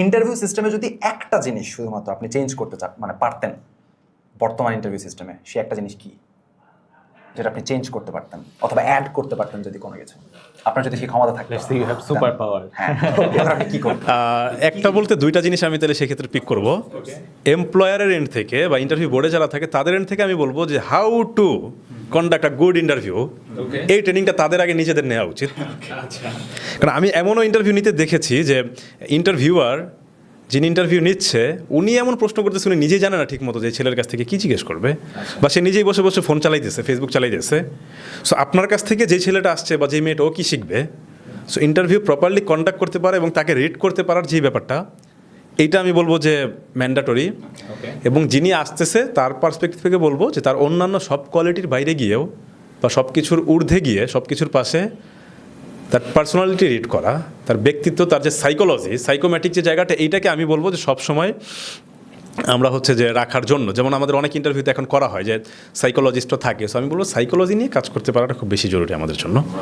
Interview সিস্টেমে যদি একটা জিনিস শুধুমাত্র আপনি চেঞ্জ করতে চান মানে পারতেন বর্তমান ইন্টারভিউ সিস্টেমে, সে একটা জিনিস কি যেটা আপনি চেঞ্জ করতে পারতেন অথবা অ্যাড করতে পারতেন যদি কোনো কিছু, আপনার যদি সেই ক্ষমতা থাকতো? You have super power. হ্যাঁ, এবার আপনি কি করতেন? একটা বলতে দুইটা জিনিস আমি তাহলে সেক্ষেত্রে পিক করব। এমপ্লয়ারের এন্ড থেকে বা ইন্টারভিউ বোর্ডে যারা থাকে তাদের এন্ড থেকে আমি বলবো যে how to conduct a good interview, এই ট্রেনিংটা তাদের আগে নিজেদের নেওয়া উচিত। কারণ আমি এমনও ইন্টারভিউ নিতে দেখেছি যে ইন্টারভিউয়ার যিনি ইন্টারভিউ নিচ্ছে উনি এমন প্রশ্ন করতেছে উনি নিজেই জানে না ঠিক মতো যে ছেলের কাছ থেকে কী জিজ্ঞেস করবে, বা সে নিজেই বসে বসে ফোন চালাইতেছে, ফেসবুক চালাইতেছে। সো আপনার কাছ থেকে যে ছেলেটা আসছে বা যে মেয়েটা ও কী শিখবে, সো ইন্টারভিউ প্রপারলি কন্ডাক্ট করতে পারে এবং তাকে রিড করতে পারার যে ব্যাপারটা, এইটা আমি বলবো যে ম্যান্ডেটরি। এবং যিনি আসতেছে তার পার্সপেক্টিভ থেকে বলবো যে তার অন্যান্য সব কোয়ালিটির বাইরে গিয়েও বা সব কিছুর ঊর্ধ্বে গিয়ে সব কিছুর পাশে তার পার্সোনালিটি রিড করা, তার ব্যক্তিত্ব, তার যে সাইকোলজি, সাইকোম্যাটিক যে জায়গাটা, এইটাকে আমি বলবো যে সবসময় আমরা হচ্ছে যে রাখার জন্য, যেমন আমাদের অনেক ইন্টারভিউতে এখন করা হয় যে সাইকোলজিস্টও থাকে, সো আমি বলবো সাইকোলজি নিয়ে কাজ করতে পারাটা খুব বেশি জরুরি আমাদের জন্য।